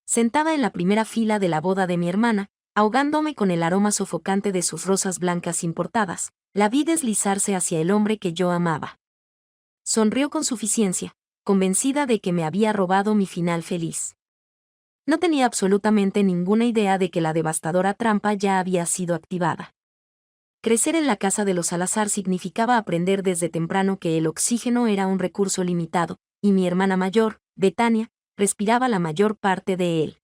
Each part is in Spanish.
sentada en la primera fila de la boda de mi hermana, ahogándome con el aroma sofocante de sus rosas blancas importadas, la vi deslizarse hacia el hombre que yo amaba. Sonrió con suficiencia, convencida de que me había robado mi final feliz. No tenía absolutamente ninguna idea de que la devastadora trampa ya había sido activada. Crecer en la casa de los Salazar significaba aprender desde temprano que el oxígeno era un recurso limitado, y mi hermana mayor, Betania, respiraba la mayor parte de él.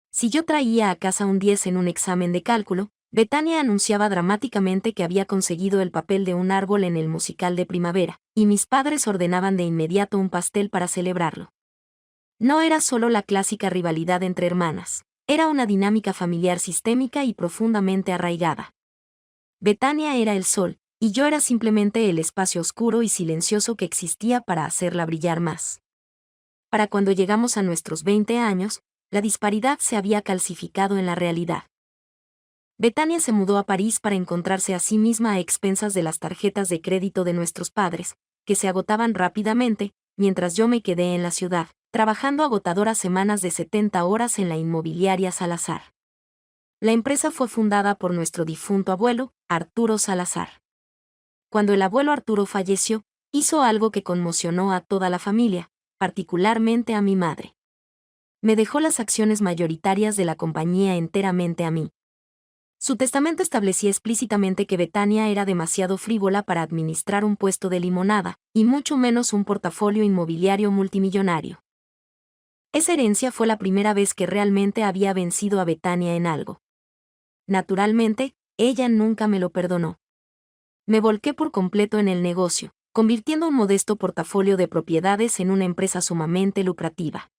Si yo traía a casa un 10 en un examen de cálculo, Betania anunciaba dramáticamente que había conseguido el papel de un árbol en el musical de primavera, y mis padres ordenaban de inmediato un pastel para celebrarlo. No era solo la clásica rivalidad entre hermanas, era una dinámica familiar sistémica y profundamente arraigada. Betania era el sol, y yo era simplemente el espacio oscuro y silencioso que existía para hacerla brillar más. Para cuando llegamos a nuestros 20 años, la disparidad se había calcificado en la realidad. Betania se mudó a París para encontrarse a sí misma a expensas de las tarjetas de crédito de nuestros padres, que se agotaban rápidamente, mientras yo me quedé en la ciudad, trabajando agotadoras semanas de 70 horas en la inmobiliaria Salazar. La empresa fue fundada por nuestro difunto abuelo, Arturo Salazar. Cuando el abuelo Arturo falleció, hizo algo que conmocionó a toda la familia, particularmente a mi madre. Me dejó las acciones mayoritarias de la compañía enteramente a mí. Su testamento establecía explícitamente que Betania era demasiado frívola para administrar un puesto de limonada, y mucho menos un portafolio inmobiliario multimillonario. Esa herencia fue la primera vez que realmente había vencido a Betania en algo. Naturalmente, ella nunca me lo perdonó. Me volqué por completo en el negocio, convirtiendo un modesto portafolio de propiedades en una empresa sumamente lucrativa.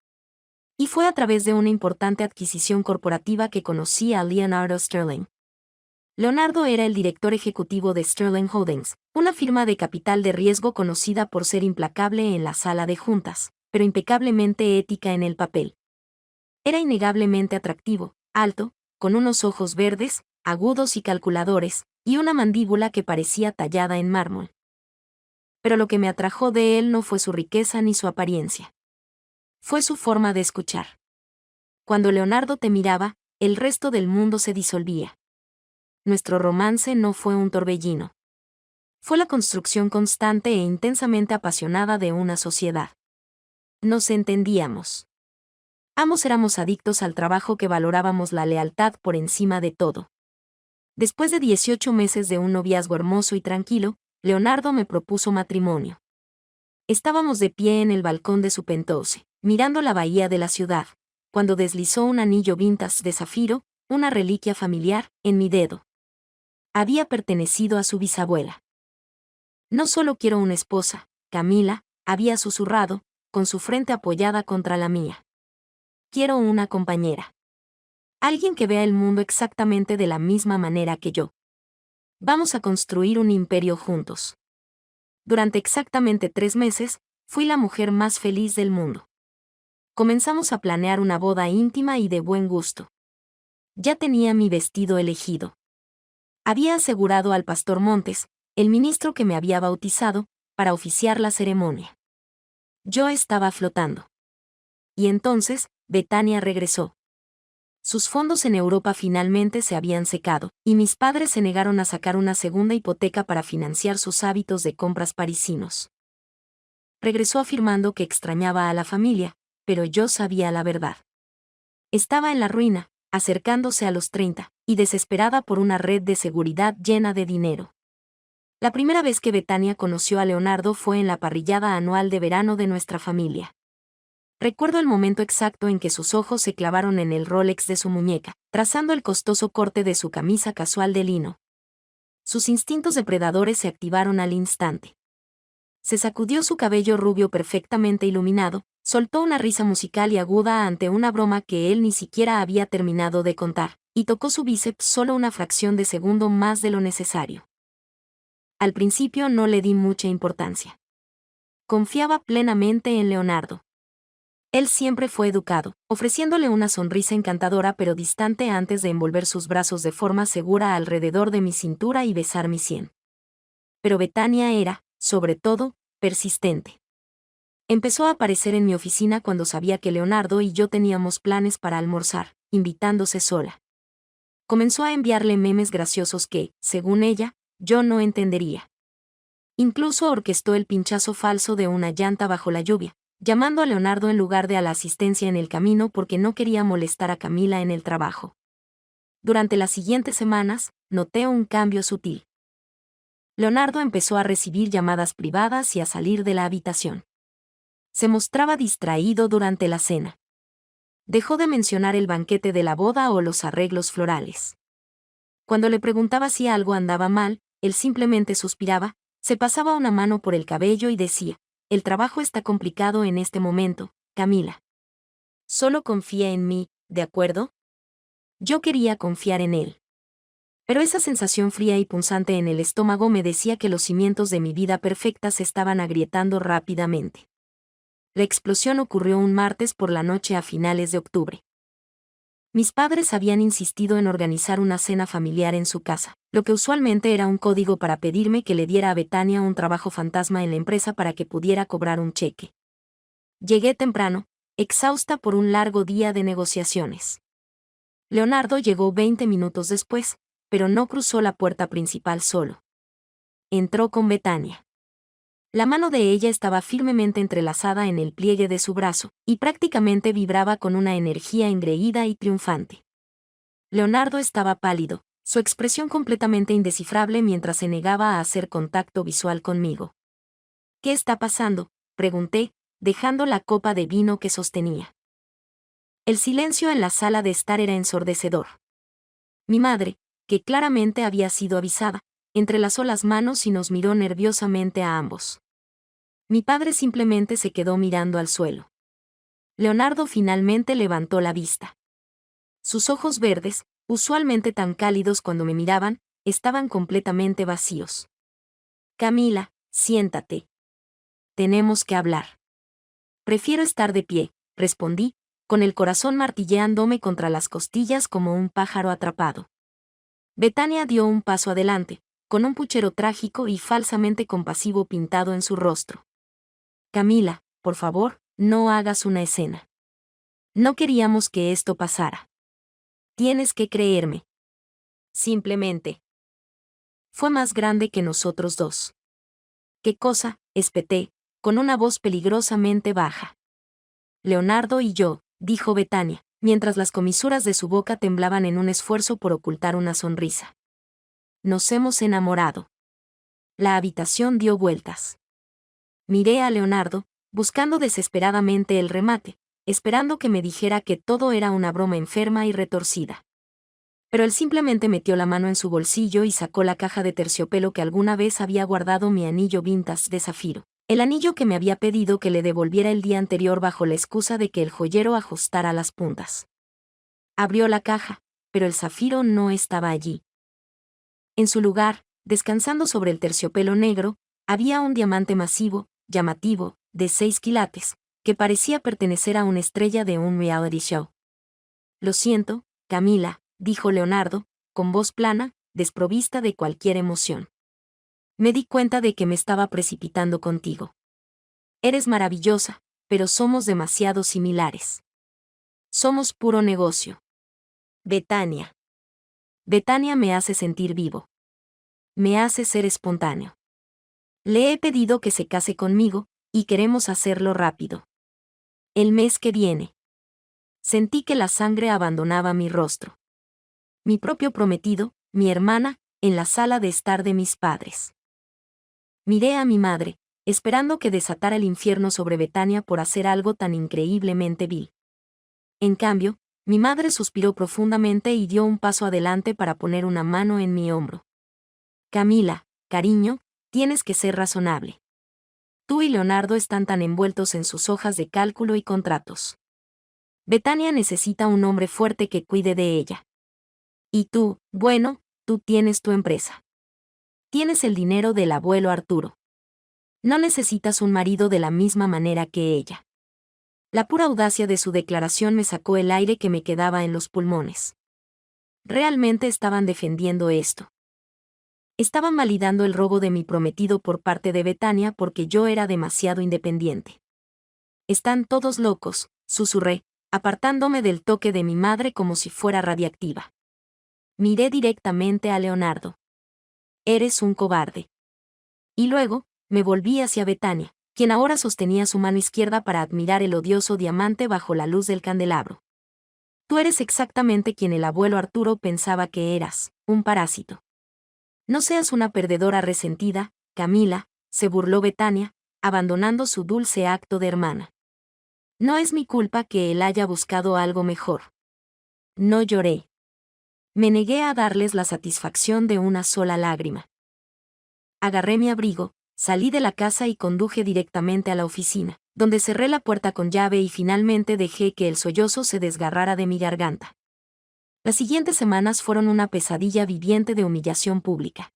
Y fue a través de una importante adquisición corporativa que conocí a Leonardo Sterling. Leonardo era el director ejecutivo de Sterling Holdings, una firma de capital de riesgo conocida por ser implacable en la sala de juntas, pero impecablemente ética en el papel. Era innegablemente atractivo, alto, con unos ojos verdes, agudos y calculadores, y una mandíbula que parecía tallada en mármol. Pero lo que me atrajo de él no fue su riqueza ni su apariencia. Fue su forma de escuchar. Cuando Leonardo te miraba, el resto del mundo se disolvía. Nuestro romance no fue un torbellino. Fue la construcción constante e intensamente apasionada de una sociedad. Nos entendíamos. Ambos éramos adictos al trabajo que valorábamos la lealtad por encima de todo. Después de 18 meses de un noviazgo hermoso y tranquilo, Leonardo me propuso matrimonio. Estábamos de pie en el balcón de su penthouse, mirando la bahía de la ciudad, cuando deslizó un anillo vintage de zafiro, una reliquia familiar, en mi dedo. Había pertenecido a su bisabuela. No solo quiero una esposa, Camila, había susurrado, con su frente apoyada contra la mía. Quiero una compañera. Alguien que vea el mundo exactamente de la misma manera que yo. Vamos a construir un imperio juntos. Durante exactamente 3 meses, fui la mujer más feliz del mundo. Comenzamos a planear una boda íntima y de buen gusto. Ya tenía mi vestido elegido. Había asegurado al pastor Montes, el ministro que me había bautizado, para oficiar la ceremonia. Yo estaba flotando. Y entonces, Betania regresó. Sus fondos en Europa finalmente se habían secado, y mis padres se negaron a sacar una segunda hipoteca para financiar sus hábitos de compras parisinos. Regresó afirmando que extrañaba a la familia, pero yo sabía la verdad. Estaba en la ruina, acercándose a los 30, y desesperada por una red de seguridad llena de dinero. La primera vez que Betania conoció a Leonardo fue en la parrillada anual de verano de nuestra familia. Recuerdo el momento exacto en que sus ojos se clavaron en el Rolex de su muñeca, trazando el costoso corte de su camisa casual de lino. Sus instintos depredadores se activaron al instante. Se sacudió su cabello rubio perfectamente iluminado, soltó una risa musical y aguda ante una broma que él ni siquiera había terminado de contar, y tocó su bíceps solo una fracción de segundo más de lo necesario. Al principio no le di mucha importancia. Confiaba plenamente en Leonardo. Él siempre fue educado, ofreciéndole una sonrisa encantadora pero distante antes de envolver sus brazos de forma segura alrededor de mi cintura y besar mi sien. Pero Betania era, sobre todo, persistente. Empezó a aparecer en mi oficina cuando sabía que Leonardo y yo teníamos planes para almorzar, invitándose sola. Comenzó a enviarle memes graciosos que, según ella, yo no entendería. Incluso orquestó el pinchazo falso de una llanta bajo la lluvia, llamando a Leonardo en lugar de a la asistencia en el camino porque no quería molestar a Camila en el trabajo. Durante las siguientes semanas, noté un cambio sutil. Leonardo empezó a recibir llamadas privadas y a salir de la habitación. Se mostraba distraído durante la cena. Dejó de mencionar el banquete de la boda o los arreglos florales. Cuando le preguntaba si algo andaba mal, él simplemente suspiraba, se pasaba una mano por el cabello y decía: el trabajo está complicado en este momento, Camila. Solo confía en mí, ¿de acuerdo? Yo quería confiar en él. Pero esa sensación fría y punzante en el estómago me decía que los cimientos de mi vida perfecta se estaban agrietando rápidamente. La explosión ocurrió un martes por la noche a finales de octubre. Mis padres habían insistido en organizar una cena familiar en su casa, lo que usualmente era un código para pedirme que le diera a Betania un trabajo fantasma en la empresa para que pudiera cobrar un cheque. Llegué temprano, exhausta por un largo día de negociaciones. Leonardo llegó 20 minutos después, pero no cruzó la puerta principal solo. Entró con Betania. La mano de ella estaba firmemente entrelazada en el pliegue de su brazo, y prácticamente vibraba con una energía engreída y triunfante. Leonardo estaba pálido, su expresión completamente indescifrable mientras se negaba a hacer contacto visual conmigo. ¿Qué está pasando?, pregunté, dejando la copa de vino que sostenía. El silencio en la sala de estar era ensordecedor. Mi madre, que claramente había sido avisada, entrelazó las manos y nos miró nerviosamente a ambos. Mi padre simplemente se quedó mirando al suelo. Leonardo finalmente levantó la vista. Sus ojos verdes, usualmente tan cálidos cuando me miraban, estaban completamente vacíos. Camila, siéntate. Tenemos que hablar. Prefiero estar de pie, respondí, con el corazón martilleándome contra las costillas como un pájaro atrapado. Betania dio un paso adelante, con un puchero trágico y falsamente compasivo pintado en su rostro. Camila, por favor, no hagas una escena. No queríamos que esto pasara. Tienes que creerme. Simplemente. Fue más grande que nosotros dos. ¿Qué cosa?, espeté, con una voz peligrosamente baja. Leonardo y yo, dijo Betania, mientras las comisuras de su boca temblaban en un esfuerzo por ocultar una sonrisa. Nos hemos enamorado. La habitación dio vueltas. Miré a Leonardo, buscando desesperadamente el remate, esperando que me dijera que todo era una broma enferma y retorcida. Pero él simplemente metió la mano en su bolsillo y sacó la caja de terciopelo que alguna vez había guardado mi anillo vintage de zafiro, el anillo que me había pedido que le devolviera el día anterior bajo la excusa de que el joyero ajustara las puntas. Abrió la caja, pero el zafiro no estaba allí. En su lugar, descansando sobre el terciopelo negro, había un diamante masivo, llamativo, de 6 quilates, que parecía pertenecer a una estrella de un reality show. Lo siento, Camila, dijo Leonardo, con voz plana, desprovista de cualquier emoción. Me di cuenta de que me estaba precipitando contigo. Eres maravillosa, pero somos demasiado similares. Somos puro negocio. Betania. Betania me hace sentir vivo. Me hace ser espontáneo. Le he pedido que se case conmigo, y queremos hacerlo rápido. El mes que viene. Sentí que la sangre abandonaba mi rostro. Mi propio prometido, mi hermana, en la sala de estar de mis padres. Miré a mi madre, esperando que desatara el infierno sobre Betania por hacer algo tan increíblemente vil. En cambio, mi madre suspiró profundamente y dio un paso adelante para poner una mano en mi hombro. Camila, cariño, tienes que ser razonable. Tú y Leonardo están tan envueltos en sus hojas de cálculo y contratos. Betania necesita un hombre fuerte que cuide de ella. Y tú, bueno, tú tienes tu empresa. Tienes el dinero del abuelo Arturo. No necesitas un marido de la misma manera que ella. La pura audacia de su declaración me sacó el aire que me quedaba en los pulmones. Realmente estaban defendiendo esto. Estaban validando el robo de mi prometido por parte de Betania porque yo era demasiado independiente. Están todos locos, susurré, apartándome del toque de mi madre como si fuera radiactiva. Miré directamente a Leonardo. Eres un cobarde. Y luego, me volví hacia Betania, quien ahora sostenía su mano izquierda para admirar el odioso diamante bajo la luz del candelabro. Tú eres exactamente quien el abuelo Arturo pensaba que eras, un parásito. No seas una perdedora resentida, Camila, se burló Betania, abandonando su dulce acto de hermana. No es mi culpa que él haya buscado algo mejor. No lloré. Me negué a darles la satisfacción de una sola lágrima. Agarré mi abrigo, salí de la casa y conduje directamente a la oficina, donde cerré la puerta con llave y finalmente dejé que el sollozo se desgarrara de mi garganta. Las siguientes semanas fueron una pesadilla viviente de humillación pública.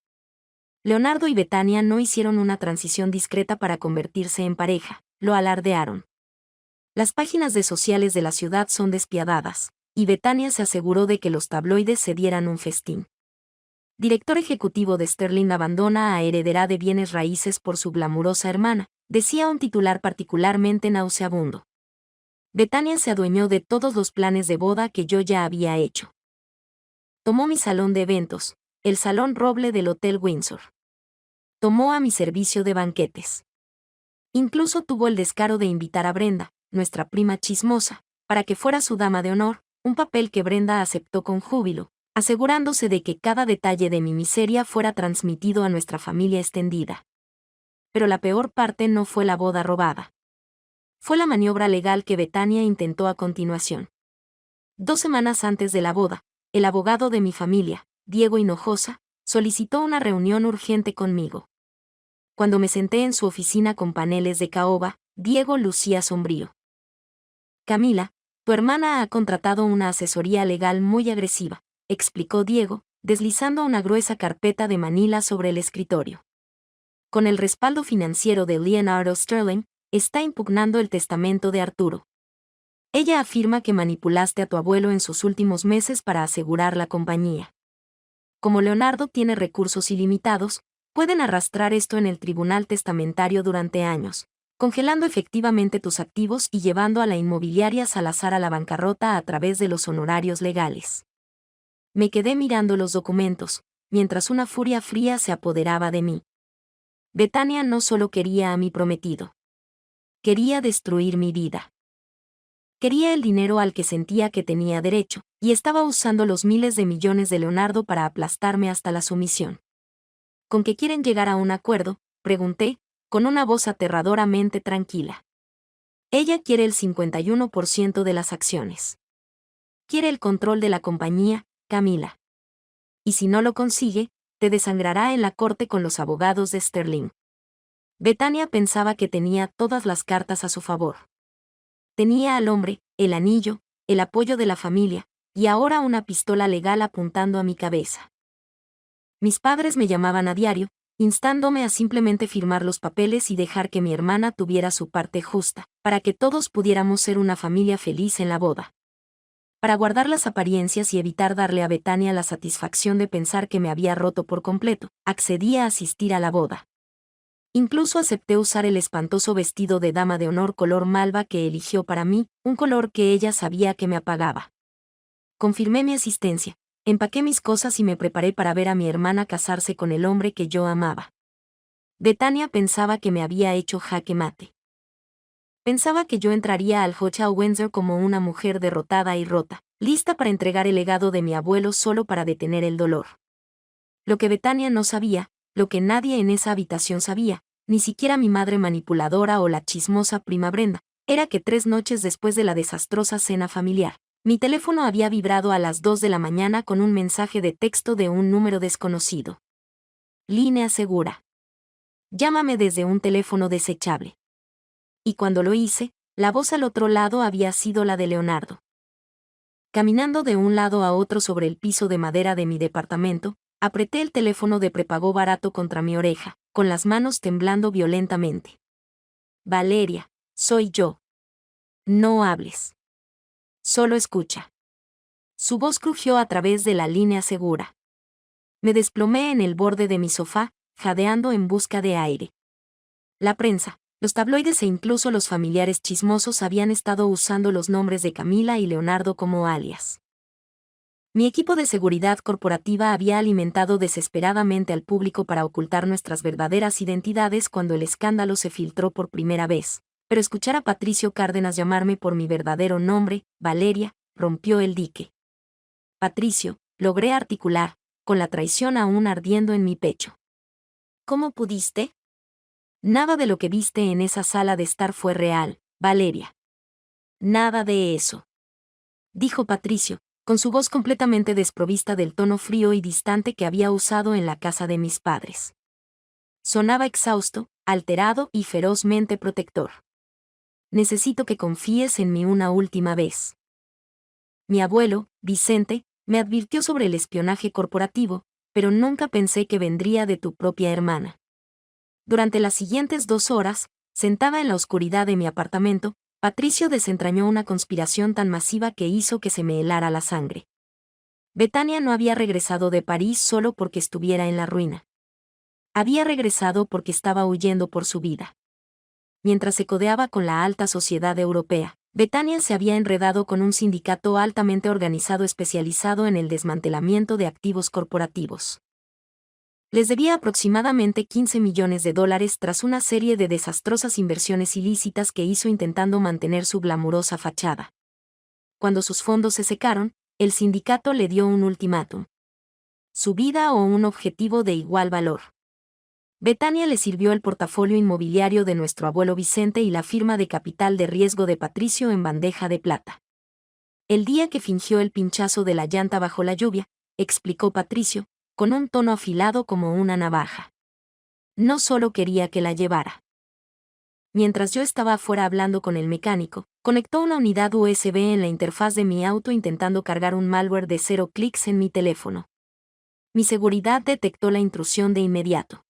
Leonardo y Betania no hicieron una transición discreta para convertirse en pareja, lo alardearon. Las páginas de sociales de la ciudad son despiadadas, y Betania se aseguró de que los tabloides se dieran un festín. Director ejecutivo de Sterling abandona a heredera de bienes raíces por su glamurosa hermana, decía un titular particularmente nauseabundo. Betania se adueñó de todos los planes de boda que yo ya había hecho. Tomó mi salón de eventos, el Salón Roble del Hotel Windsor. Tomó a mi servicio de banquetes. Incluso tuvo el descaro de invitar a Brenda, nuestra prima chismosa, para que fuera su dama de honor, un papel que Brenda aceptó con júbilo, asegurándose de que cada detalle de mi miseria fuera transmitido a nuestra familia extendida. Pero la peor parte no fue la boda robada. Fue la maniobra legal que Betania intentó a continuación. 2 semanas antes de la boda, el abogado de mi familia, Diego Hinojosa, solicitó una reunión urgente conmigo. Cuando me senté en su oficina con paneles de caoba, Diego lucía sombrío. Camila, tu hermana ha contratado una asesoría legal muy agresiva, explicó Diego, deslizando una gruesa carpeta de manila sobre el escritorio. Con el respaldo financiero de Leonardo Sterling, está impugnando el testamento de Arturo. Ella afirma que manipulaste a tu abuelo en sus últimos meses para asegurar la compañía. Como Leonardo tiene recursos ilimitados, pueden arrastrar esto en el tribunal testamentario durante años, congelando efectivamente tus activos y llevando a la inmobiliaria Salazar a la bancarrota a través de los honorarios legales. Me quedé mirando los documentos, mientras una furia fría se apoderaba de mí. Betania no solo quería a mi prometido. Quería destruir mi vida. Quería el dinero al que sentía que tenía derecho, y estaba usando los miles de millones de Leonardo para aplastarme hasta la sumisión. ¿Con qué quieren llegar a un acuerdo?, pregunté, con una voz aterradoramente tranquila. Ella quiere el 51% de las acciones. Quiere el control de la compañía, Camila. Y si no lo consigue, te desangrará en la corte con los abogados de Sterling. Betania pensaba que tenía todas las cartas a su favor. Tenía al hombre, el anillo, el apoyo de la familia, y ahora una pistola legal apuntando a mi cabeza. Mis padres me llamaban a diario, instándome a simplemente firmar los papeles y dejar que mi hermana tuviera su parte justa, para que todos pudiéramos ser una familia feliz en la boda. Para guardar las apariencias y evitar darle a Betania la satisfacción de pensar que me había roto por completo, accedí a asistir a la boda. Incluso acepté usar el espantoso vestido de dama de honor color malva que eligió para mí, un color que ella sabía que me apagaba. Confirmé mi asistencia, empaqué mis cosas y me preparé para ver a mi hermana casarse con el hombre que yo amaba. Betania pensaba que me había hecho jaque mate. Pensaba que yo entraría al Hotel Windsor como una mujer derrotada y rota, lista para entregar el legado de mi abuelo solo para detener el dolor. Lo que Betania no sabía, lo que nadie en esa habitación sabía, ni siquiera mi madre manipuladora o la chismosa prima Brenda, era que 3 noches después de la desastrosa cena familiar, mi teléfono había vibrado a las 2 de la mañana con un mensaje de texto de un número desconocido. Línea segura. Llámame desde un teléfono desechable. Y cuando lo hice, la voz al otro lado había sido la de Leonardo. Caminando de un lado a otro sobre el piso de madera de mi departamento, apreté el teléfono de prepago barato contra mi oreja, con las manos temblando violentamente. Valeria, soy yo. No hables. Solo escucha. Su voz crujió a través de la línea segura. Me desplomé en el borde de mi sofá, jadeando en busca de aire. La prensa, Los tabloides e incluso los familiares chismosos habían estado usando los nombres de Camila y Leonardo como alias. Mi equipo de seguridad corporativa había alimentado desesperadamente al público para ocultar nuestras verdaderas identidades cuando el escándalo se filtró por primera vez, pero escuchar a Patricio Cárdenas llamarme por mi verdadero nombre, Valeria, rompió el dique. Patricio, logré articular, con la traición aún ardiendo en mi pecho. ¿Cómo pudiste? Nada de lo que viste en esa sala de estar fue real, Valeria. Nada de eso. Dijo Patricio, con su voz completamente desprovista del tono frío y distante que había usado en la casa de mis padres. Sonaba exhausto, alterado y ferozmente protector. Necesito que confíes en mí una última vez. Mi abuelo, Vicente, me advirtió sobre el espionaje corporativo, pero nunca pensé que vendría de tu propia hermana. Durante las siguientes 2 horas, sentada en la oscuridad de mi apartamento, Patricio desentrañó una conspiración tan masiva que hizo que se me helara la sangre. Betania no había regresado de París solo porque estuviera en la ruina. Había regresado porque estaba huyendo por su vida. Mientras se codeaba con la alta sociedad europea, Betania se había enredado con un sindicato altamente organizado especializado en el desmantelamiento de activos corporativos. Les debía aproximadamente $15 millones tras una serie de desastrosas inversiones ilícitas que hizo intentando mantener su glamurosa fachada. Cuando sus fondos se secaron, el sindicato le dio un ultimátum. Su vida o un objetivo de igual valor. Betania le sirvió el portafolio inmobiliario de nuestro abuelo Vicente y la firma de capital de riesgo de Patricio en bandeja de plata. El día que fingió el pinchazo de la llanta bajo la lluvia, explicó Patricio, con un tono afilado como una navaja. No solo quería que la llevara. Mientras yo estaba afuera hablando con el mecánico, conectó una unidad USB en la interfaz de mi auto intentando cargar un malware de 0 clics en mi teléfono. Mi seguridad detectó la intrusión de inmediato.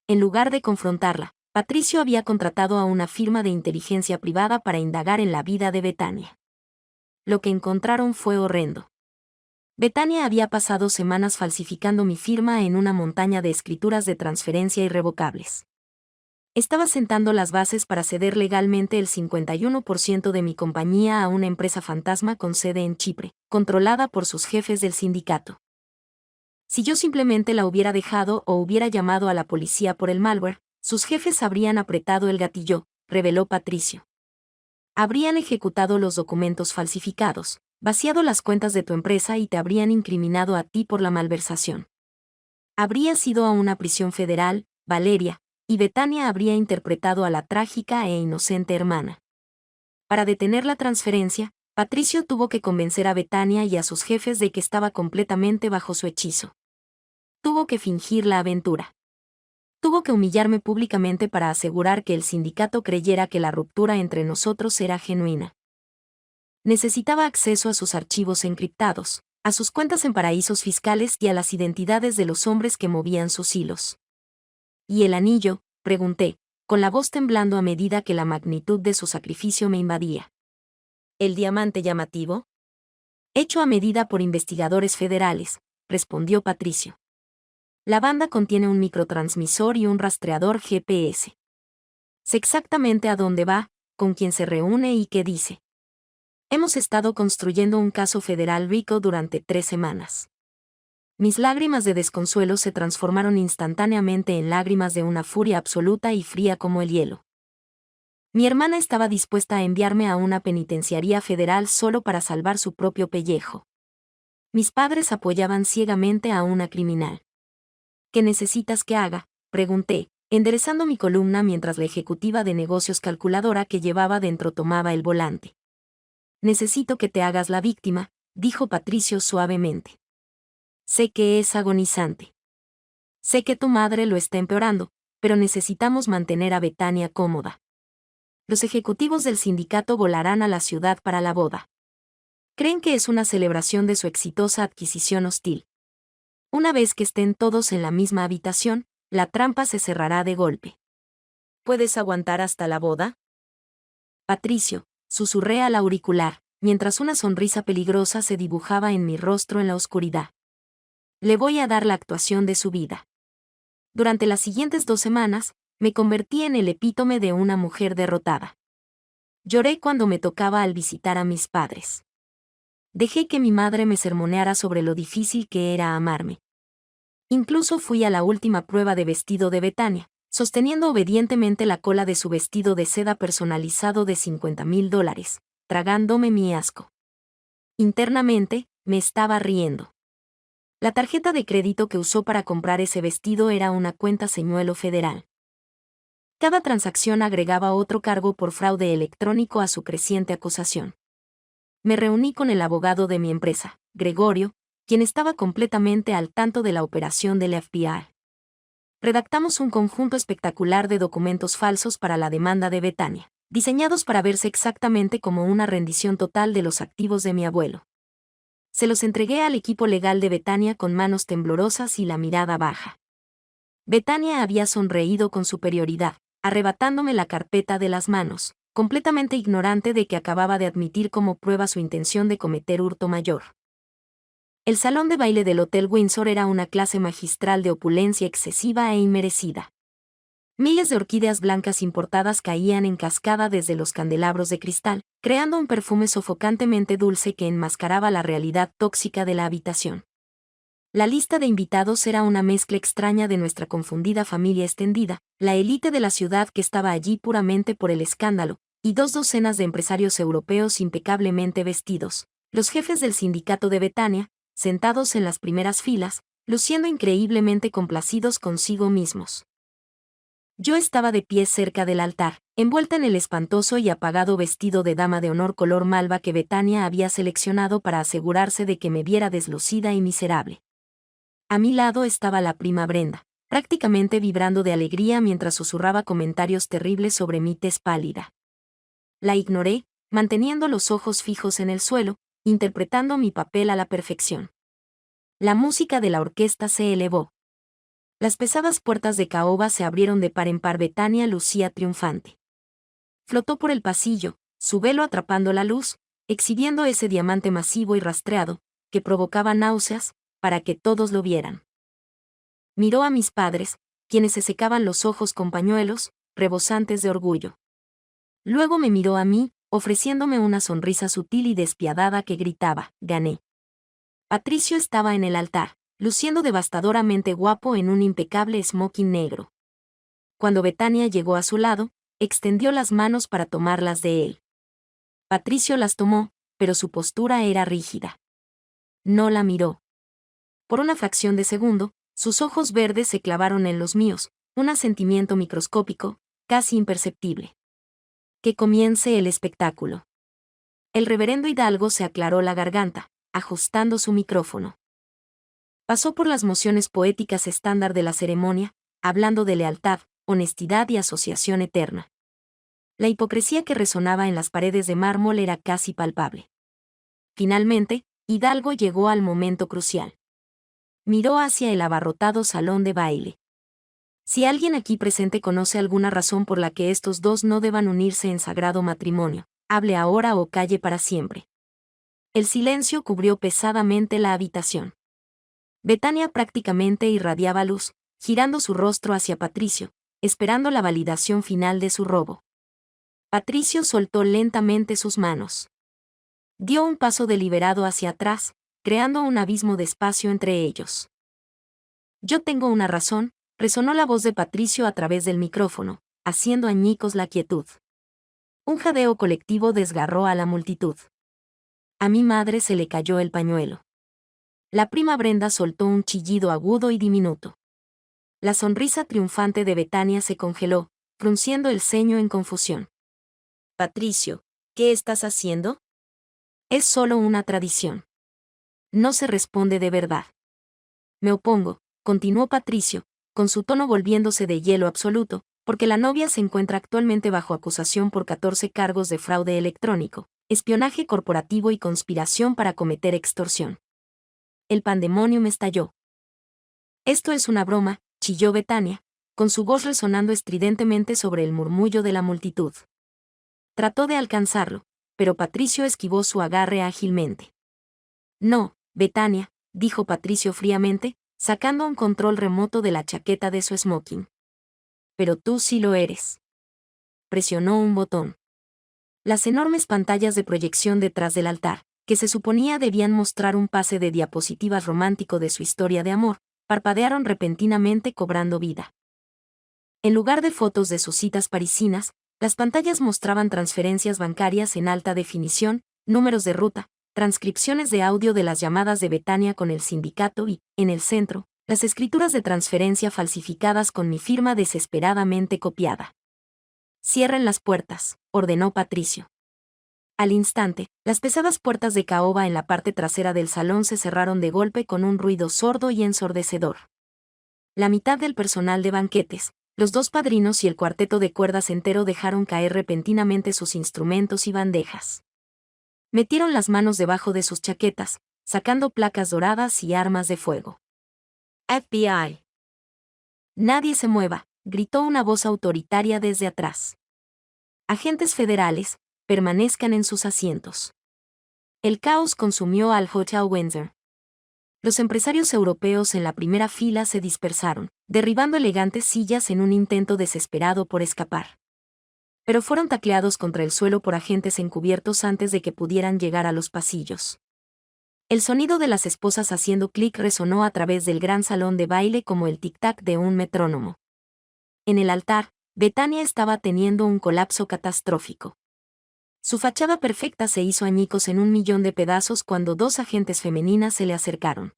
En lugar de confrontarla, Patricio había contratado a una firma de inteligencia privada para indagar en la vida de Betania. Lo que encontraron fue horrendo. Betania había pasado semanas falsificando mi firma en una montaña de escrituras de transferencia irrevocables. Estaba sentando las bases para ceder legalmente el 51% de mi compañía a una empresa fantasma con sede en Chipre, controlada por sus jefes del sindicato. Si yo simplemente la hubiera dejado o hubiera llamado a la policía por el malware, sus jefes habrían apretado el gatillo, reveló Patricio. Habrían ejecutado los documentos falsificados, vaciado las cuentas de tu empresa y te habrían incriminado a ti por la malversación. Habrías ido a una prisión federal, Valeria, y Betania habría interpretado a la trágica e inocente hermana. Para detener la transferencia, Patricio tuvo que convencer a Betania y a sus jefes de que estaba completamente bajo su hechizo. Tuvo que fingir la aventura. Tuvo que humillarme públicamente para asegurar que el sindicato creyera que la ruptura entre nosotros era genuina. Necesitaba acceso a sus archivos encriptados, a sus cuentas en paraísos fiscales y a las identidades de los hombres que movían sus hilos. ¿Y el anillo?, pregunté, con la voz temblando a medida que la magnitud de su sacrificio me invadía. ¿El diamante llamativo? Hecho a medida por investigadores federales, respondió Patricio. La banda contiene un microtransmisor y un rastreador GPS. Sé exactamente a dónde va, con quién se reúne y qué dice. Hemos estado construyendo un caso federal rico durante 3 semanas. Mis lágrimas de desconsuelo se transformaron instantáneamente en lágrimas de una furia absoluta y fría como el hielo. Mi hermana estaba dispuesta a enviarme a una penitenciaría federal solo para salvar su propio pellejo. Mis padres apoyaban ciegamente a una criminal. ¿Qué necesitas que haga?, pregunté, enderezando mi columna mientras la ejecutiva de negocios calculadora que llevaba dentro tomaba el volante. Necesito que te hagas la víctima, dijo Patricio suavemente. Sé que es agonizante. Sé que tu madre lo está empeorando, pero necesitamos mantener a Betania cómoda. Los ejecutivos del sindicato volarán a la ciudad para la boda. Creen que es una celebración de su exitosa adquisición hostil. Una vez que estén todos en la misma habitación, la trampa se cerrará de golpe. ¿Puedes aguantar hasta la boda? Patricio, susurré al auricular, mientras una sonrisa peligrosa se dibujaba en mi rostro en la oscuridad. Le voy a dar la actuación de su vida. Durante las siguientes 2 semanas, Me convertí en el epítome de una mujer derrotada. Lloré cuando me tocaba al visitar a mis padres. Dejé que mi madre me sermoneara sobre lo difícil que era amarme. Incluso fui a la última prueba de vestido de Betania, sosteniendo obedientemente la cola de su vestido de seda personalizado de $50,000, tragándome mi asco. Internamente, me estaba riendo. La tarjeta de crédito que usó para comprar ese vestido era una cuenta señuelo federal. Cada transacción agregaba otro cargo por fraude electrónico a su creciente acusación. Me reuní con el abogado de mi empresa, Gregorio, quien estaba completamente al tanto de la operación del FBI. Redactamos un conjunto espectacular de documentos falsos para la demanda de Betania, diseñados para verse exactamente como una rendición total de los activos de mi abuelo. Se los entregué al equipo legal de Betania con manos temblorosas y la mirada baja. Betania había sonreído con superioridad, arrebatándome la carpeta de las manos, completamente ignorante de que acababa de admitir como prueba su intención de cometer hurto mayor. El salón de baile del Hotel Windsor era una clase magistral de opulencia excesiva e inmerecida. Miles de orquídeas blancas importadas caían en cascada desde los candelabros de cristal, creando un perfume sofocantemente dulce que enmascaraba la realidad tóxica de la habitación. La lista de invitados era una mezcla extraña de nuestra confundida familia extendida, la élite de la ciudad que estaba allí puramente por el escándalo, y 2 docenas de empresarios europeos impecablemente vestidos, los jefes del sindicato de Betania, sentados en las primeras filas, luciendo increíblemente complacidos consigo mismos. Yo estaba de pie cerca del altar, envuelta en el espantoso y apagado vestido de dama de honor color malva que Betania había seleccionado para asegurarse de que me viera deslucida y miserable. A mi lado estaba la prima Brenda, prácticamente vibrando de alegría mientras susurraba comentarios terribles sobre mi tez pálida. La ignoré, manteniendo los ojos fijos en el suelo, interpretando mi papel a la perfección. La música de la orquesta se elevó. Las pesadas puertas de caoba se abrieron de par en par. Betania lucía triunfante. Flotó por el pasillo, su velo atrapando la luz, exhibiendo ese diamante masivo y rastreado, que provocaba náuseas, para que todos lo vieran. Miró a mis padres, quienes se secaban los ojos con pañuelos, rebosantes de orgullo. Luego me miró a mí, ofreciéndome una sonrisa sutil y despiadada que gritaba: «Gané». Patricio estaba en el altar, luciendo devastadoramente guapo en un impecable smoking negro. Cuando Betania llegó a su lado, extendió las manos para tomarlas de él. Patricio las tomó, pero su postura era rígida. No la miró. Por una fracción de segundo, sus ojos verdes se clavaron en los míos, un asentimiento microscópico, casi imperceptible. Que comience el espectáculo. El reverendo Hidalgo se aclaró la garganta, ajustando su micrófono. Pasó por las mociones poéticas estándar de la ceremonia, hablando de lealtad, honestidad y asociación eterna. La hipocresía que resonaba en las paredes de mármol era casi palpable. Finalmente, Hidalgo llegó al momento crucial. Miró hacia el abarrotado salón de baile. Si alguien aquí presente conoce alguna razón por la que estos dos no deban unirse en sagrado matrimonio, hable ahora o calle para siempre. El silencio cubrió pesadamente la habitación. Betania prácticamente irradiaba luz, girando su rostro hacia Patricio, esperando la validación final de su robo. Patricio soltó lentamente sus manos. Dio un paso deliberado hacia atrás, creando un abismo de espacio entre ellos. «Yo tengo una razón», resonó la voz de Patricio a través del micrófono, haciendo añicos la quietud. Un jadeo colectivo desgarró a la multitud. A mi madre se le cayó el pañuelo. La prima Brenda soltó un chillido agudo y diminuto. La sonrisa triunfante de Betania se congeló, frunciendo el ceño en confusión. «Patricio, ¿qué estás haciendo?» «Es solo una tradición. No se responde de verdad». «Me opongo», continuó Patricio, con su tono volviéndose de hielo absoluto, porque la novia se encuentra actualmente bajo acusación por 14 cargos de fraude electrónico, espionaje corporativo y conspiración para cometer extorsión. El pandemonium estalló. «Esto es una broma», chilló Betania, con su voz resonando estridentemente sobre el murmullo de la multitud. Trató de alcanzarlo, pero Patricio esquivó su agarre ágilmente. «No, Betania», dijo Patricio fríamente, sacando un control remoto de la chaqueta de su smoking. pero tú sí lo eres. Presionó un botón. Las enormes pantallas de proyección detrás del altar, que se suponía debían mostrar un pase de diapositivas romántico de su historia de amor, parpadearon repentinamente cobrando vida. En lugar de fotos de sus citas parisinas, las pantallas mostraban transferencias bancarias en alta definición, números de ruta, transcripciones de audio de las llamadas de Betania con el sindicato y, en el centro, las escrituras de transferencia falsificadas con mi firma desesperadamente copiada. «Cierren las puertas», ordenó Patricio. Al instante, las pesadas puertas de caoba en la parte trasera del salón se cerraron de golpe con un ruido sordo y ensordecedor. La mitad del personal de banquetes, los dos padrinos y el cuarteto de cuerdas entero dejaron caer repentinamente sus instrumentos y bandejas. Metieron las manos debajo de sus chaquetas, sacando placas doradas y armas de fuego. «FBI». «Nadie se mueva», gritó una voz autoritaria desde atrás. «Agentes federales, permanezcan en sus asientos». El caos consumió al Hotel Windsor. Los empresarios europeos en la primera fila se dispersaron, derribando elegantes sillas en un intento desesperado por escapar. Pero fueron tacleados contra el suelo por agentes encubiertos antes de que pudieran llegar a los pasillos. El sonido de las esposas haciendo clic resonó a través del gran salón de baile como el tic-tac de un metrónomo. En el altar, Betania estaba teniendo un colapso catastrófico. Su fachada perfecta se hizo añicos en 1.000.000 de pedazos cuando dos agentes femeninas se le acercaron.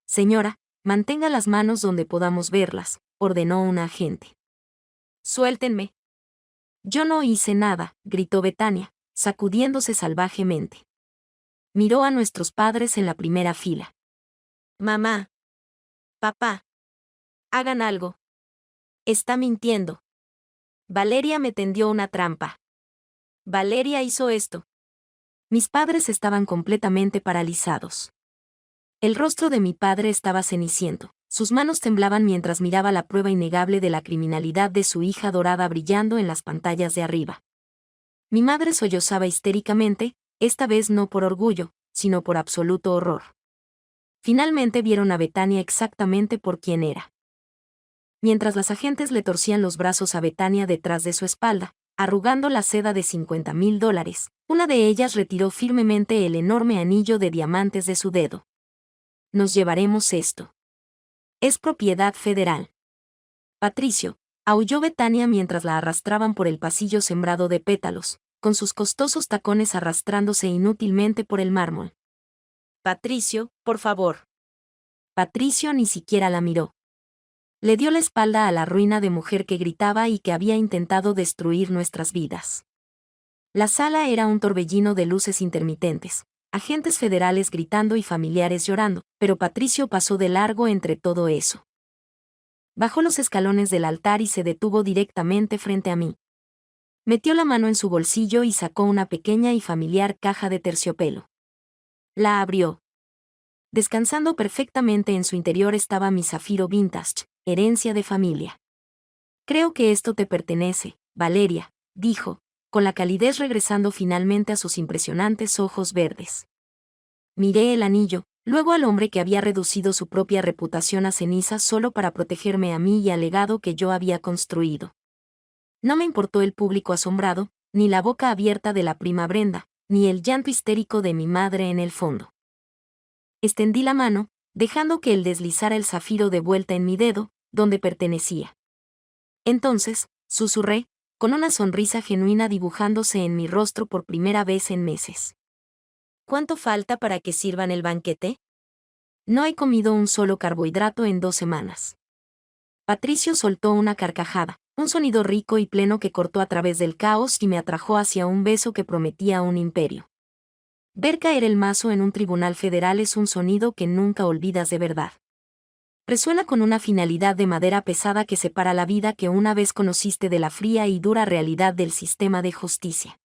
«Señora, mantenga las manos donde podamos verlas», ordenó una agente. «Suéltenme». «Yo no hice nada», gritó Betania, sacudiéndose salvajemente. Miró a nuestros padres en la primera fila. «Mamá. Papá. Hagan algo. Está mintiendo. Valeria me tendió una trampa. Valeria hizo esto». Mis padres estaban completamente paralizados. El rostro de mi padre estaba ceniciento, sus manos temblaban mientras miraba la prueba innegable de la criminalidad de su hija dorada brillando en las pantallas de arriba. Mi madre sollozaba histéricamente, esta vez no por orgullo, sino por absoluto horror. Finalmente vieron a Betania exactamente por quien era. Mientras las agentes le torcían los brazos a Betania detrás de su espalda, arrugando la seda de $50.000, una de ellas retiró firmemente el enorme anillo de diamantes de su dedo. «Nos llevaremos esto. Es propiedad federal». «Patricio», aulló Betania mientras la arrastraban por el pasillo sembrado de pétalos, con sus costosos tacones arrastrándose inútilmente por el mármol. «Patricio, por favor». Patricio ni siquiera la miró. Le dio la espalda a la ruina de mujer que gritaba y que había intentado destruir nuestras vidas. La sala era un torbellino de luces intermitentes, agentes federales gritando y familiares llorando, pero Patricio pasó de largo entre todo eso. Bajó los escalones del altar y se detuvo directamente frente a mí. Metió la mano en su bolsillo y sacó una pequeña y familiar caja de terciopelo. La abrió. Descansando perfectamente en su interior estaba mi zafiro vintage, herencia de familia. «Creo que esto te pertenece, Valeria», dijo, con la calidez regresando finalmente a sus impresionantes ojos verdes. Miré el anillo, luego al hombre que había reducido su propia reputación a cenizas solo para protegerme a mí y al legado que yo había construido. No me importó el público asombrado, ni la boca abierta de la prima Brenda, ni el llanto histérico de mi madre en el fondo. Extendí la mano, dejando que él deslizara el zafiro de vuelta en mi dedo, donde pertenecía. Entonces, susurré, con una sonrisa genuina dibujándose en mi rostro por primera vez en meses. «¿Cuánto falta para que sirvan el banquete?» «No he comido un solo carbohidrato en 2 semanas». Patricio soltó una carcajada, un sonido rico y pleno que cortó a través del caos y me atrajo hacia un beso que prometía un imperio. Ver caer el mazo en un tribunal federal es un sonido que nunca olvidas de verdad. Resuena con una finalidad de madera pesada que separa la vida que una vez conociste de la fría y dura realidad del sistema de justicia.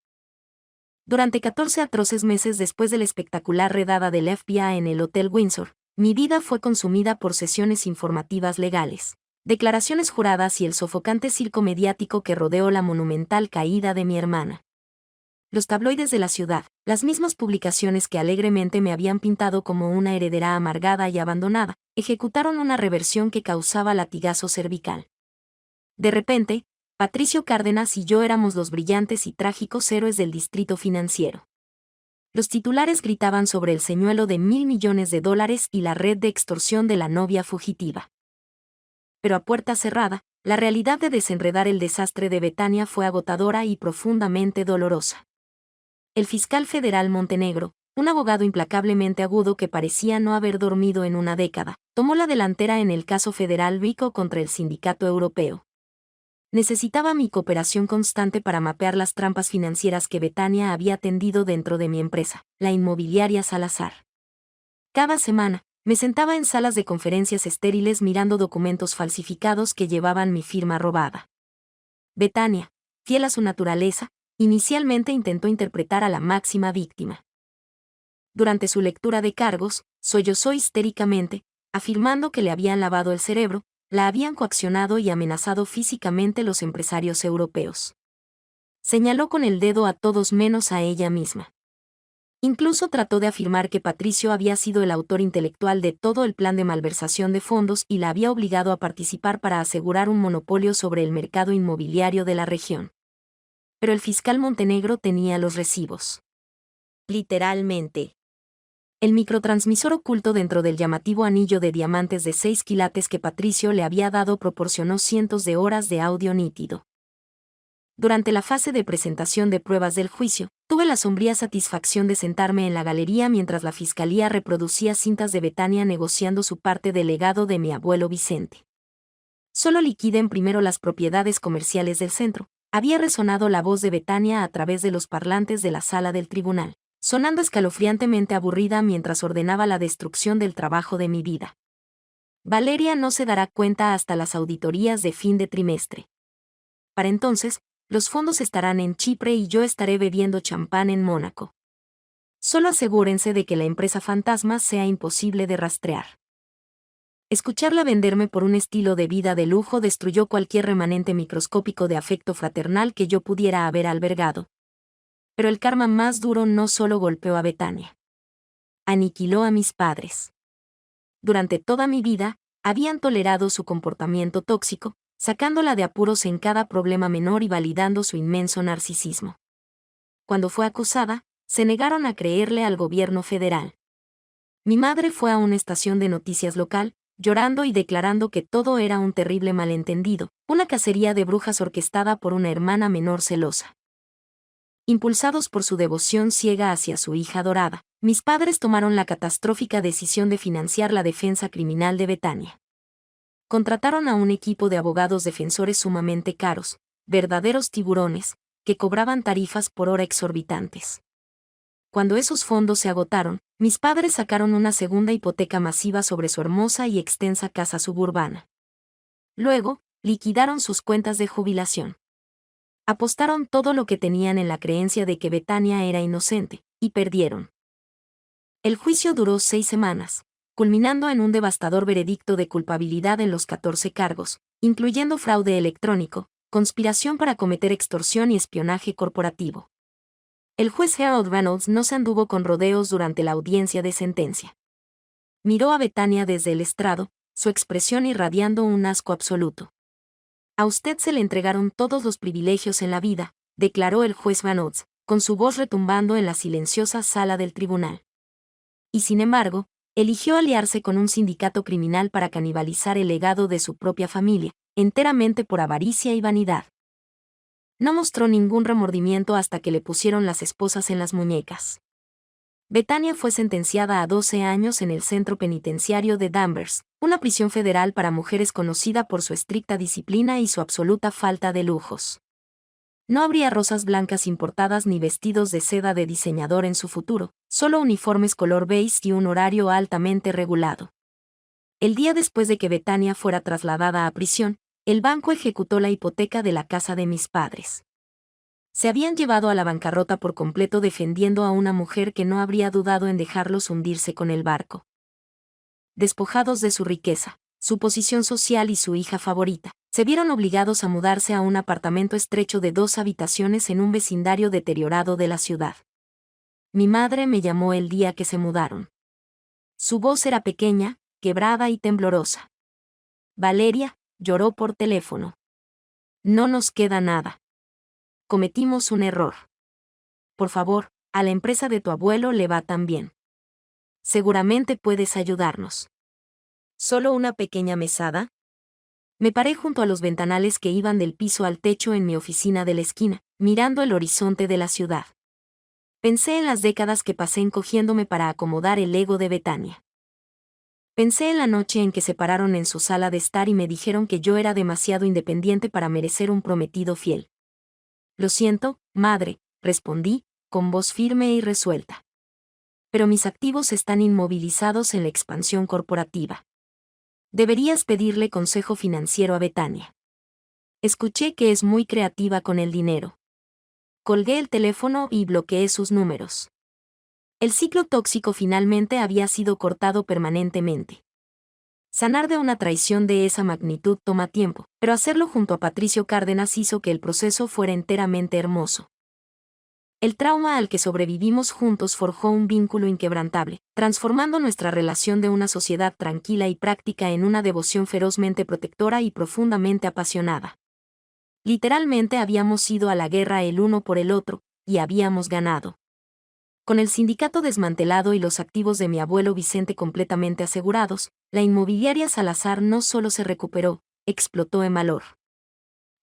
Durante 14 atroces meses después de la espectacular redada del FBI en el Hotel Windsor, mi vida fue consumida por sesiones informativas legales, declaraciones juradas y el sofocante circo mediático que rodeó la monumental caída de mi hermana. Los tabloides de la ciudad, las mismas publicaciones que alegremente me habían pintado como una heredera amargada y abandonada, ejecutaron una reversión que causaba latigazo cervical. De repente, Patricio Cárdenas y yo éramos los brillantes y trágicos héroes del distrito financiero. Los titulares gritaban sobre el señuelo de $1.000 millones y la red de extorsión de la novia fugitiva. Pero a puerta cerrada, la realidad de desenredar el desastre de Betania fue agotadora y profundamente dolorosa. El fiscal federal Montenegro, un abogado implacablemente agudo que parecía no haber dormido en una década, tomó la delantera en el caso federal RICO contra el Sindicato Europeo. Necesitaba mi cooperación constante para mapear las trampas financieras que Betania había tendido dentro de mi empresa, la inmobiliaria Salazar. Cada semana, me sentaba en salas de conferencias estériles mirando documentos falsificados que llevaban mi firma robada. Betania, fiel a su naturaleza, inicialmente intentó interpretar a la máxima víctima. Durante su lectura de cargos, sollozó histéricamente, afirmando que le habían lavado el cerebro, la habían coaccionado y amenazado físicamente los empresarios europeos. Señaló con el dedo a todos menos a ella misma. Incluso trató de afirmar que Patricio había sido el autor intelectual de todo el plan de malversación de fondos y la había obligado a participar para asegurar un monopolio sobre el mercado inmobiliario de la región. Pero el fiscal Montenegro tenía los recibos. Literalmente. El microtransmisor oculto dentro del llamativo anillo de diamantes de 6 quilates que Patricio le había dado proporcionó cientos de horas de audio nítido. Durante la fase de presentación de pruebas del juicio, tuve la sombría satisfacción de sentarme en la galería mientras la fiscalía reproducía cintas de Betania negociando su parte del legado de mi abuelo Vicente. Solo liquiden primero las propiedades comerciales del centro. Había resonado la voz de Betania a través de los parlantes de la sala del tribunal, sonando escalofriantemente aburrida mientras ordenaba la destrucción del trabajo de mi vida. Valeria no se dará cuenta hasta las auditorías de fin de trimestre. Para entonces, los fondos estarán en Chipre y yo estaré bebiendo champán en Mónaco. Solo asegúrense de que la empresa fantasma sea imposible de rastrear. Escucharla venderme por un estilo de vida de lujo destruyó cualquier remanente microscópico de afecto fraternal que yo pudiera haber albergado. Pero el karma más duro no solo golpeó a Betania. Aniquiló a mis padres. Durante toda mi vida, habían tolerado su comportamiento tóxico, sacándola de apuros en cada problema menor y validando su inmenso narcisismo. Cuando fue acusada, se negaron a creerle al gobierno federal. Mi madre fue a una estación de noticias local, llorando y declarando que todo era un terrible malentendido, una cacería de brujas orquestada por una hermana menor celosa. Impulsados por su devoción ciega hacia su hija adorada, mis padres tomaron la catastrófica decisión de financiar la defensa criminal de Betania. Contrataron a un equipo de abogados defensores sumamente caros, verdaderos tiburones, que cobraban tarifas por hora exorbitantes. Cuando esos fondos se agotaron, mis padres sacaron una segunda hipoteca masiva sobre su hermosa y extensa casa suburbana. Luego, liquidaron sus cuentas de jubilación. Apostaron todo lo que tenían en la creencia de que Betania era inocente, y perdieron. El juicio duró 6 semanas, culminando en un devastador veredicto de culpabilidad en los 14 cargos, incluyendo fraude electrónico, conspiración para cometer extorsión y espionaje corporativo. El juez Harold Reynolds no se anduvo con rodeos durante la audiencia de sentencia. Miró a Betania desde el estrado, su expresión irradiando un asco absoluto. A usted se le entregaron todos los privilegios en la vida, declaró el juez Reynolds, con su voz retumbando en la silenciosa sala del tribunal. Y sin embargo, eligió aliarse con un sindicato criminal para canibalizar el legado de su propia familia, enteramente por avaricia y vanidad. No mostró ningún remordimiento hasta que le pusieron las esposas en las muñecas. Betania fue sentenciada a 12 años en el centro penitenciario de Danvers, una prisión federal para mujeres conocida por su estricta disciplina y su absoluta falta de lujos. No habría rosas blancas importadas ni vestidos de seda de diseñador en su futuro, solo uniformes color beige y un horario altamente regulado. El día después de que Betania fuera trasladada a prisión, el banco ejecutó la hipoteca de la casa de mis padres. Se habían llevado a la bancarrota por completo defendiendo a una mujer que no habría dudado en dejarlos hundirse con el barco. Despojados de su riqueza, su posición social y su hija favorita, se vieron obligados a mudarse a un apartamento estrecho de 2 habitaciones en un vecindario deteriorado de la ciudad. Mi madre me llamó el día que se mudaron. Su voz era pequeña, quebrada y temblorosa. Valeria, lloró por teléfono. No nos queda nada. Cometimos un error. Por favor, a la empresa de tu abuelo le va tan bien. Seguramente puedes ayudarnos. ¿Solo una pequeña mesada? Me paré junto a los ventanales que iban del piso al techo en mi oficina de la esquina, mirando el horizonte de la ciudad. Pensé en las décadas que pasé encogiéndome para acomodar el ego de Betania. Pensé en la noche en que se pararon en su sala de estar y me dijeron que yo era demasiado independiente para merecer un prometido fiel. Lo siento, madre, respondí, con voz firme y resuelta. Pero mis activos están inmovilizados en la expansión corporativa. Deberías pedirle consejo financiero a Betania. Escuché que es muy creativa con el dinero. Colgué el teléfono y bloqueé sus números. El ciclo tóxico finalmente había sido cortado permanentemente. Sanar de una traición de esa magnitud toma tiempo, pero hacerlo junto a Patricio Cárdenas hizo que el proceso fuera enteramente hermoso. El trauma al que sobrevivimos juntos forjó un vínculo inquebrantable, transformando nuestra relación de una sociedad tranquila y práctica en una devoción ferozmente protectora y profundamente apasionada. Literalmente habíamos ido a la guerra el uno por el otro, y habíamos ganado. Con el sindicato desmantelado y los activos de mi abuelo Vicente completamente asegurados, la inmobiliaria Salazar no solo se recuperó, explotó en valor.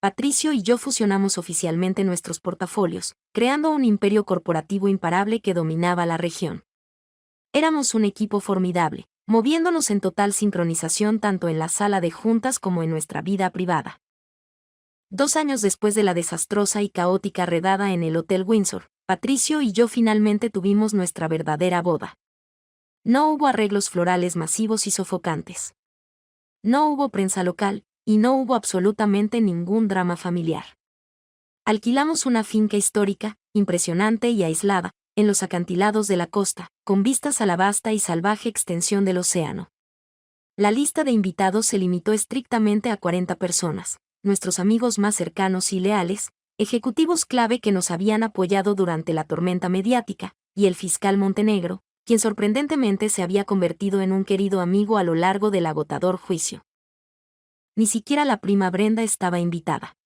Patricio y yo fusionamos oficialmente nuestros portafolios, creando un imperio corporativo imparable que dominaba la región. Éramos un equipo formidable, moviéndonos en total sincronización tanto en la sala de juntas como en nuestra vida privada. 2 años después de la desastrosa y caótica redada en el Hotel Windsor, Patricio y yo finalmente tuvimos nuestra verdadera boda. No hubo arreglos florales masivos y sofocantes. No hubo prensa local, y no hubo absolutamente ningún drama familiar. Alquilamos una finca histórica, impresionante y aislada, en los acantilados de la costa, con vistas a la vasta y salvaje extensión del océano. La lista de invitados se limitó estrictamente a 40 personas, nuestros amigos más cercanos y leales, ejecutivos clave que nos habían apoyado durante la tormenta mediática, y el fiscal Montenegro, quien sorprendentemente se había convertido en un querido amigo a lo largo del agotador juicio. Ni siquiera la prima Brenda estaba invitada.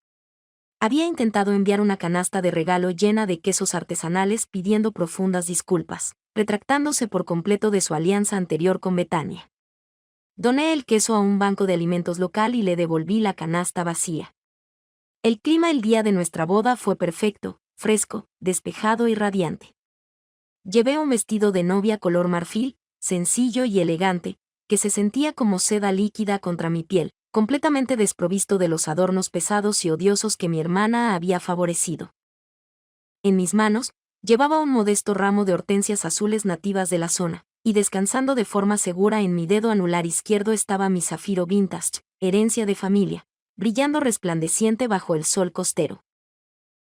Había intentado enviar una canasta de regalo llena de quesos artesanales pidiendo profundas disculpas, retractándose por completo de su alianza anterior con Betania. Doné el queso a un banco de alimentos local y le devolví la canasta vacía. El clima el día de nuestra boda fue perfecto, fresco, despejado y radiante. Llevé un vestido de novia color marfil, sencillo y elegante, que se sentía como seda líquida contra mi piel, completamente desprovisto de los adornos pesados y odiosos que mi hermana había favorecido. En mis manos, llevaba un modesto ramo de hortensias azules nativas de la zona, y descansando de forma segura en mi dedo anular izquierdo estaba mi zafiro vintage, herencia de familia, brillando resplandeciente bajo el sol costero.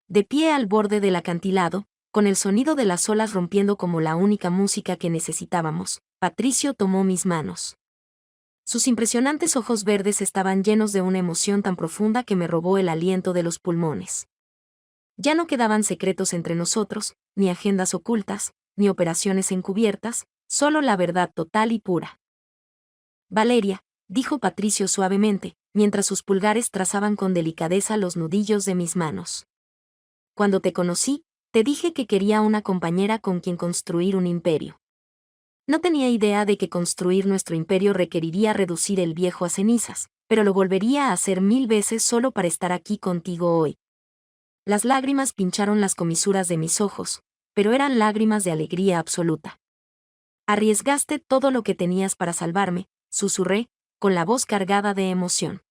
De pie al borde del acantilado, con el sonido de las olas rompiendo como la única música que necesitábamos, Patricio tomó mis manos. Sus impresionantes ojos verdes estaban llenos de una emoción tan profunda que me robó el aliento de los pulmones. Ya no quedaban secretos entre nosotros, ni agendas ocultas, ni operaciones encubiertas, solo la verdad total y pura. Valeria, dijo Patricio suavemente, mientras sus pulgares trazaban con delicadeza los nudillos de mis manos. Cuando te conocí, te dije que quería una compañera con quien construir un imperio. No tenía idea de que construir nuestro imperio requeriría reducir el viejo a cenizas, pero lo volvería a hacer 1000 veces solo para estar aquí contigo hoy. Las lágrimas pincharon las comisuras de mis ojos, pero eran lágrimas de alegría absoluta. Arriesgaste todo lo que tenías para salvarme, susurré, con la voz cargada de emoción.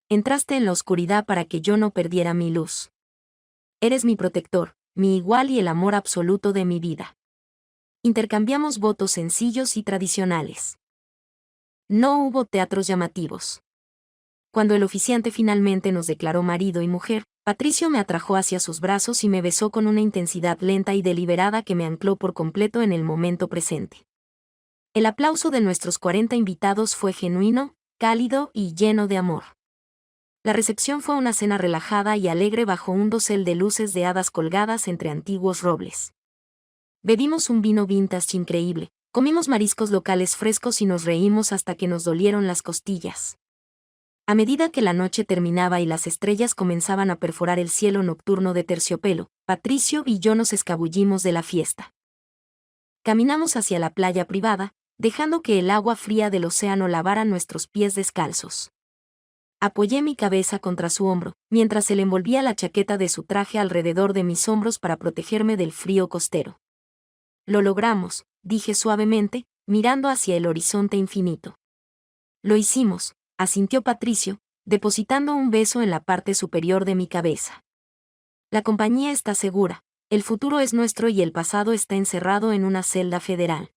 Entraste en la oscuridad para que yo no perdiera mi luz. Eres mi protector, mi igual y el amor absoluto de mi vida. Intercambiamos votos sencillos y tradicionales. No hubo teatros llamativos. Cuando el oficiante finalmente nos declaró marido y mujer, Patricio me atrajo hacia sus brazos y me besó con una intensidad lenta y deliberada que me ancló por completo en el momento presente. El aplauso de nuestros 40 invitados fue genuino, cálido y lleno de amor. La recepción fue una cena relajada y alegre bajo un dosel de luces de hadas colgadas entre antiguos robles. Bebimos un vino vintage increíble, comimos mariscos locales frescos y nos reímos hasta que nos dolieron las costillas. A medida que la noche terminaba y las estrellas comenzaban a perforar el cielo nocturno de terciopelo, Patricio y yo nos escabullimos de la fiesta. Caminamos hacia la playa privada, dejando que el agua fría del océano lavara nuestros pies descalzos. Apoyé mi cabeza contra su hombro, mientras él envolvía la chaqueta de su traje alrededor de mis hombros para protegerme del frío costero. Lo logramos, dije suavemente, mirando hacia el horizonte infinito. Lo hicimos, asintió Patricio, depositando un beso en la parte superior de mi cabeza. La compañía está segura, el futuro es nuestro y el pasado está encerrado en una celda federal.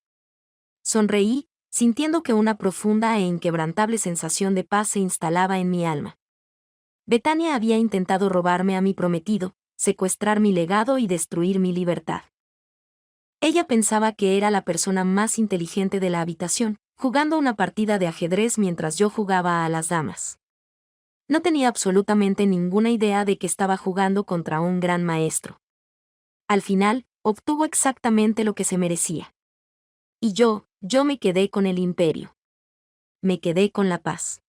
Sonreí, sintiendo que una profunda e inquebrantable sensación de paz se instalaba en mi alma. Betania había intentado robarme a mi prometido, secuestrar mi legado y destruir mi libertad. Ella pensaba que era la persona más inteligente de la habitación, jugando una partida de ajedrez mientras yo jugaba a las damas. No tenía absolutamente ninguna idea de que estaba jugando contra un gran maestro. Al final, obtuvo exactamente lo que se merecía. Y yo me quedé con el imperio. Me quedé con la paz.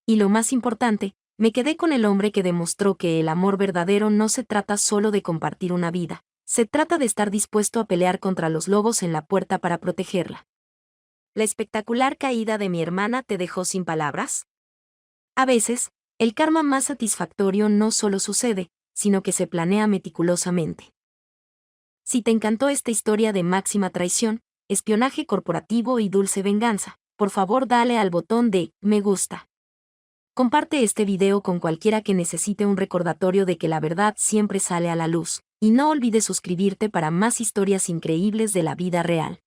Y lo más importante, me quedé con el hombre que demostró que el amor verdadero no se trata solo de compartir una vida, se trata de estar dispuesto a pelear contra los lobos en la puerta para protegerla. ¿La espectacular caída de mi hermana te dejó sin palabras? A veces, el karma más satisfactorio no solo sucede, sino que se planea meticulosamente. Si te encantó esta historia de máxima traición, espionaje corporativo y dulce venganza, por favor dale al botón de me gusta. Comparte este video con cualquiera que necesite un recordatorio de que la verdad siempre sale a la luz, y no olvides suscribirte para más historias increíbles de la vida real.